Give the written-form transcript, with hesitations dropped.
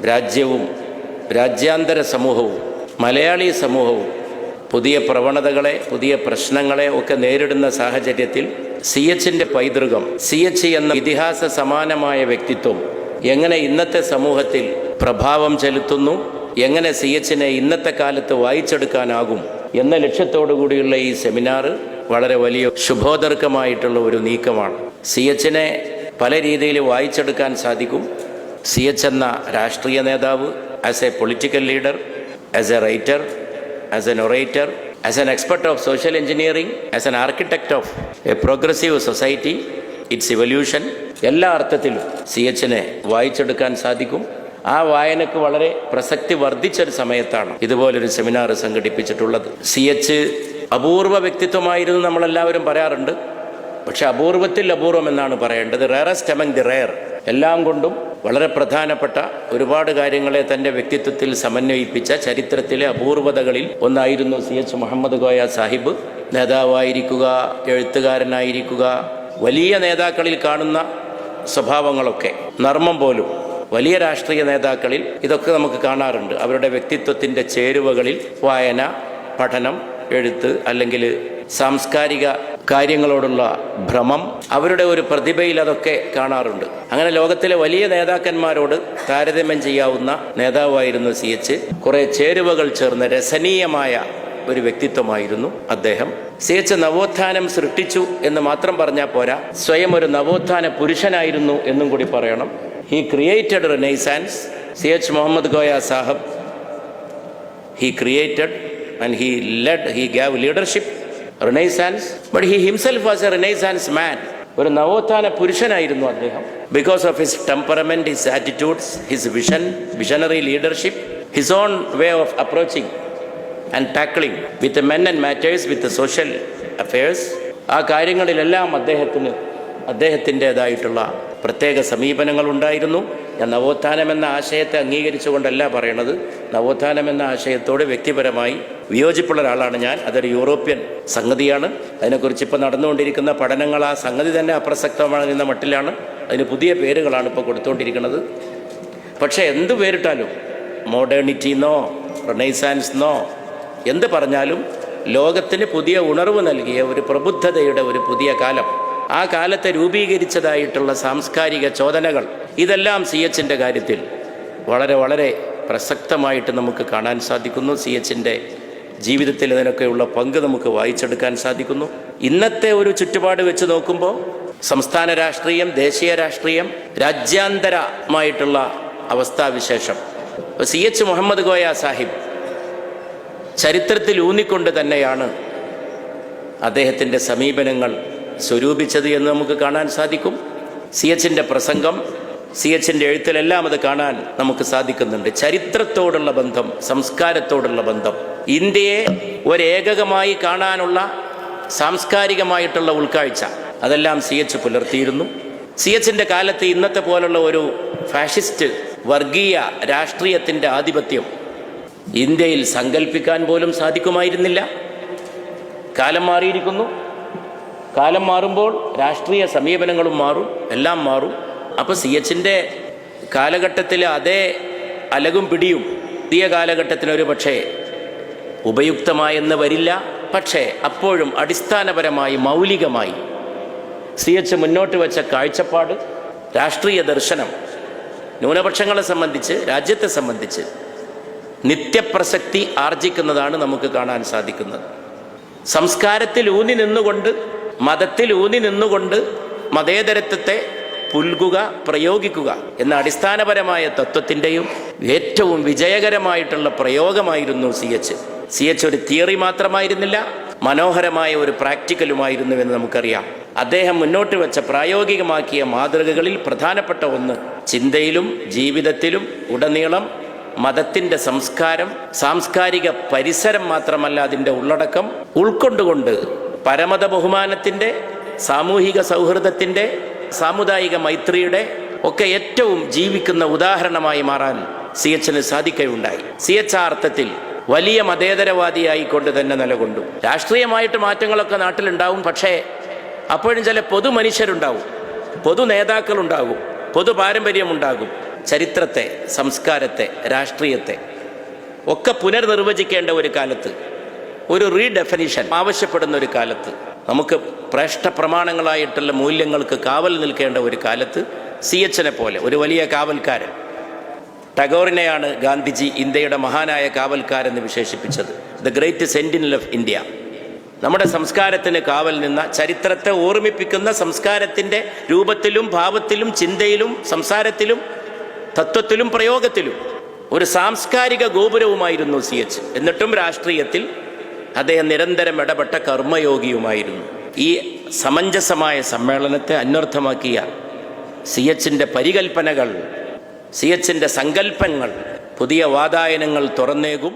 രാജ്യവും രാജ്യാന്തര സമൂഹവും മലയാളി സമൂഹവും പുതിയ പ്രവണതകളെ, പുതിയ പ്രശ്നങ്ങളെ ഒക്കെ നേരിടുന്ന സാഹചര്യത്തിൽ CHന്റെ പൈതൃകം, CH എന്ന ഇതിഹാസ സമാനമായ വ്യക്തിത്വം എങ്ങനെ ഇന്നത്തെ സമൂഹത്തിൽ പ്രഭാവം ചെലുത്തുന്നു, എങ്ങനെ CHനെ ഇന്നത്തെ കാലത്ത് വായിച്ചെടുക്കാനാകും എന്ന ലക്ഷ്യത്തോടു കൂടിയുള്ള ഈ സെമിനാർ വളരെ വലിയ ശുഭോദർക്കമായിട്ടുള്ള ഒരു നീക്കമാണ്. CHനെ പല രീതിയിൽ വായിച്ചെടുക്കാൻ സാധിക്കും. CH എന്ന രാഷ്ട്രീയ നേതാവ്, as A political leader, as A writer, as an orator, as an expert of social engineering, as an architect of A progressive society, it's evolution, എല്ലാ അർത്ഥത്തിലും CHനെ വായിച്ചെടുക്കാൻ സാധിക്കും. ആ വായനക്ക് വളരെ പ്രസക്തി വർദ്ധിച്ചൊരു സമയത്താണ് ഇതുപോലൊരു സെമിനാർ സംഘടിപ്പിച്ചിട്ടുള്ളത്. CH അപൂർവ വ്യക്തിത്വമായിരുന്നു നമ്മളെല്ലാവരും പറയാറുണ്ട്. പക്ഷെ അപൂർവത്തിൽ അപൂർവം എന്നാണ് പറയേണ്ടത്. Rarest among the rare. എല്ലാം കൊണ്ടും വളരെ പ്രധാനപ്പെട്ട ഒരുപാട് കാര്യങ്ങളെ തൻ്റെ വ്യക്തിത്വത്തിൽ സമന്വയിപ്പിച്ച ചരിത്രത്തിലെ അപൂർവതകളിൽ ഒന്നായിരുന്നു CH മുഹമ്മദ് കോയ സാഹിബ്. നേതാവായിരിക്കുക, എഴുത്തുകാരനായിരിക്കുക, വലിയ നേതാക്കളിൽ കാണുന്ന സ്വഭാവങ്ങളൊക്കെ, നർമ്മം പോലും വലിയ രാഷ്ട്രീയ നേതാക്കളിൽ ഇതൊക്കെ നമുക്ക് കാണാറുണ്ട്. അവരുടെ വ്യക്തിത്വത്തിൻ്റെ ചേരുവകളിൽ വായന, പഠനം, എഴുത്ത്, അല്ലെങ്കിൽ സാംസ്കാരിക കാര്യങ്ങളോടുള്ള ഭ്രമം, അവരുടെ ഒരു പ്രതിഭയിൽ അതൊക്കെ കാണാറുണ്ട്. അങ്ങനെ ലോകത്തിലെ വലിയ നേതാക്കന്മാരോട് താരതമ്യം ചെയ്യാവുന്ന നേതാവായിരുന്നു CH. കുറേ ചേരുവകൾ ചേർന്ന രസനീയമായ ഒരു വ്യക്തിത്വമായിരുന്നു അദ്ദേഹം. CH നവോത്ഥാനം സൃഷ്ടിച്ചു എന്ന് മാത്രം പറഞ്ഞാൽ പോരാ, സ്വയം ഒരു നവോത്ഥാന പുരുഷനായിരുന്നു എന്നും കൂടി പറയണം. He created Renaissance. CH Muhammad Koya Saheb, he created and he led, he gave leadership Renaissance, but he himself was a Renaissance man. ഒരു നവോത്ഥാന പുരുഷനായിരുന്നു അദ്ദേഹം. Because of his temperament, his attitudes, his vision, visionary leadership, his own way of approaching and tackling with the men and matters, with the social affairs, ആ കാര്യങ്ങളിലെല്ലാം അദ്ദേഹത്തിൻ്റെതായിട്ടുള്ള പ്രത്യേക സമീപനങ്ങളുണ്ടായിരുന്നു. ഞാൻ നവോത്ഥാനം എന്ന ആശയത്തെ അംഗീകരിച്ചുകൊണ്ടല്ല പറയണത്. നവോത്ഥാനം എന്ന ആശയത്തോട് വ്യക്തിപരമായി വിയോജിപ്പുള്ള ഒരാളാണ് ഞാൻ. അതൊരു യൂറോപ്യൻ സംഗതിയാണ്. അതിനെക്കുറിച്ച് ഇപ്പോൾ നടന്നുകൊണ്ടിരിക്കുന്ന പഠനങ്ങൾ ആ സംഗതി തന്നെ അപ്രസക്തമാണ് എന്ന മട്ടിലാണ്. അതിന് പുതിയ പേരുകളാണ് ഇപ്പോൾ കൊടുത്തുകൊണ്ടിരിക്കുന്നത്. പക്ഷേ എന്ത് പേരിട്ടാലും, മോഡേണിറ്റിന്നോ റെനൈസാൻസ്ന്നോ എന്ത് പറഞ്ഞാലും, ലോകത്തിന് പുതിയ ഉണർവ് നൽകിയ ഒരു പ്രബുദ്ധതയുടെ ഒരു പുതിയ കാലം, ആ കാലത്തെ രൂപീകരിച്ചതായിട്ടുള്ള സാംസ്കാരിക ചോദനകൾ, ഇതെല്ലാം CHൻ്റെ കാര്യത്തിൽ വളരെ വളരെ പ്രസക്തമായിട്ട് നമുക്ക് കാണാൻ സാധിക്കുന്നു. CHൻ്റെ ജീവിതത്തിൽ ഇതിനൊക്കെയുള്ള പങ്ക് നമുക്ക് വായിച്ചെടുക്കാൻ സാധിക്കുന്നു. ഇന്നത്തെ ഒരു ചുറ്റുപാട് വെച്ച് നോക്കുമ്പോൾ സംസ്ഥാന രാഷ്ട്രീയം, ദേശീയ രാഷ്ട്രീയം, രാജ്യാന്തരമായിട്ടുള്ള അവസ്ഥാവിശേഷം, CH മുഹമ്മദ് കോയ സാഹിബ് ചരിത്രത്തിൽ ഊന്നിക്കൊണ്ട് തന്നെയാണ് അദ്ദേഹത്തിൻ്റെ സമീപനങ്ങൾ സ്വരൂപിച്ചത് എന്ന് നമുക്ക് കാണാൻ സാധിക്കും. CHൻ്റെ പ്രസംഗം, CHൻ്റെ എഴുത്തിലെല്ലാം അത് കാണാൻ നമുക്ക് സാധിക്കുന്നുണ്ട്. ചരിത്രത്തോടുള്ള ബന്ധം, സംസ്കാരത്തോടുള്ള ബന്ധം, ഇന്ത്യയെ ഒരേകകമായി കാണാനുള്ള സാംസ്കാരികമായിട്ടുള്ള ഉൾക്കാഴ്ച, അതെല്ലാം CH പുലർത്തിയിരുന്നു. CHൻ്റെ കാലത്ത് ഇന്നത്തെ പോലുള്ള ഒരു ഫാഷിസ്റ്റ് വർഗീയ രാഷ്ട്രീയത്തിൻ്റെ ആധിപത്യം ഇന്ത്യയിൽ സങ്കല്പിക്കാൻ പോലും സാധിക്കുമായിരുന്നില്ല. കാലം മാറിയിരിക്കുന്നു. കാലം മാറുമ്പോൾ രാഷ്ട്രീയ സമീപനങ്ങളും മാറും, എല്ലാം മാറും. അപ്പോൾ CHൻ്റെ കാലഘട്ടത്തിൽ അതേ അലകും പിടിയും പുതിയ കാലഘട്ടത്തിനൊരു പക്ഷേ ഉപയുക്തമായെന്ന് വരില്ല. പക്ഷേ അപ്പോഴും അടിസ്ഥാനപരമായി, മൗലികമായി CH മുന്നോട്ട് വെച്ച കാഴ്ചപ്പാട്, രാഷ്ട്രീയ ദർശനം ന്യൂനപക്ഷങ്ങളെ സംബന്ധിച്ച്, രാജ്യത്തെ സംബന്ധിച്ച് നിത്യപ്രസക്തി ആർജിക്കുന്നതാണ് നമുക്ക് കാണാൻ സാധിക്കുന്നത്. സംസ്കാരത്തിൽ ഊന്നി നിന്നുകൊണ്ട്, മതത്തിൽ ഊന്നി നിന്നുകൊണ്ട് മതേതരത്വത്തെ പുൽകുക, പ്രയോഗിക്കുക എന്ന അടിസ്ഥാനപരമായ തത്വത്തിൻ്റെയും ഏറ്റവും വിജയകരമായിട്ടുള്ള പ്രയോഗമായിരുന്നു CH. ഒരു തിയറി മാത്രമായിരുന്നില്ല, മനോഹരമായ ഒരു പ്രാക്ടിക്കലുമായിരുന്നുവെന്ന് നമുക്കറിയാം. അദ്ദേഹം മുന്നോട്ട് വെച്ച പ്രായോഗികമാക്കിയ മാതൃകകളിൽ പ്രധാനപ്പെട്ട ഒന്ന്, ചിന്തയിലും ജീവിതത്തിലും ഉടനീളം മതത്തിൻ്റെ സംസ്കാരം, സാംസ്കാരിക പരിസരം മാത്രമല്ല അതിൻ്റെ ഉള്ളടക്കം ഉൾക്കൊണ്ടുകൊണ്ട് പരമത ബഹുമാനത്തിൻ്റെ, സാമൂഹിക സൗഹൃദത്തിൻ്റെ, സാമുദായിക മൈത്രിയുടെ ഒക്കെ ഏറ്റവും ജീവിക്കുന്ന ഉദാഹരണമായി മാറാൻ CHന് സാധിക്കുകയുണ്ടായി. CH ആ അർത്ഥത്തിൽ വലിയ മതേതരവാദിയായിക്കൊണ്ട് തന്നെ നിലകൊണ്ടു. രാഷ്ട്രീയമായിട്ട് മാറ്റങ്ങളൊക്കെ നാട്ടിലുണ്ടാവും. പക്ഷേ അപ്പോഴും ചില പൊതു മനുഷ്യരുണ്ടാവും, പൊതു നേതാക്കളുണ്ടാകും, പൊതു പാരമ്പര്യമുണ്ടാകും. ചരിത്രത്തെ, സംസ്കാരത്തെ, രാഷ്ട്രീയത്തെ ഒക്കെ പുനർനിർവചിക്കേണ്ട ഒരു കാലത്ത്, ഒരു റീഡെഫിനിഷൻ ആവശ്യപ്പെടുന്ന ഒരു കാലത്ത്, നമുക്ക് ശ്രേഷ്ഠ പ്രമാണങ്ങളായിട്ടുള്ള മൂല്യങ്ങൾക്ക് കാവൽ നിൽക്കേണ്ട ഒരു കാലത്ത് CH-നെ പോലെ ഒരു വലിയ കാവൽക്കാരൻ, ടാഗോറിനെയാണ് ഗാന്ധിജി ഇന്ത്യയുടെ മഹാനായ കാവൽക്കാരെന്ന് വിശേഷിപ്പിച്ചത്, the great sentinel of India. നമ്മുടെ സംസ്കാരത്തിന് കാവൽ നിന്ന, ചരിത്രത്തെ ഓർമ്മിപ്പിക്കുന്ന, സംസ്കാരത്തിൻ്റെ രൂപത്തിലും ഭാവത്തിലും ചിന്തയിലും സംസാരത്തിലും തത്വത്തിലും പ്രയോഗത്തിലും ഒരു സാംസ്കാരിക ഗോപുരവുമായിരുന്നു CH. എന്നിട്ടും രാഷ്ട്രീയത്തിൽ അദ്ദേഹം നിരന്തരം ഇടപെട്ട കർമ്മയോഗിയുമായിരുന്നു. ഈ സമഞ്ജസമായ സമ്മേളനത്തെ അന്വർത്ഥമാക്കിയ CH-ന്റെ പരികൽപ്പനകൾ, CH-ന്റെ സങ്കല്പങ്ങൾ പുതിയ വാതായനങ്ങൾ തുറന്നേകും.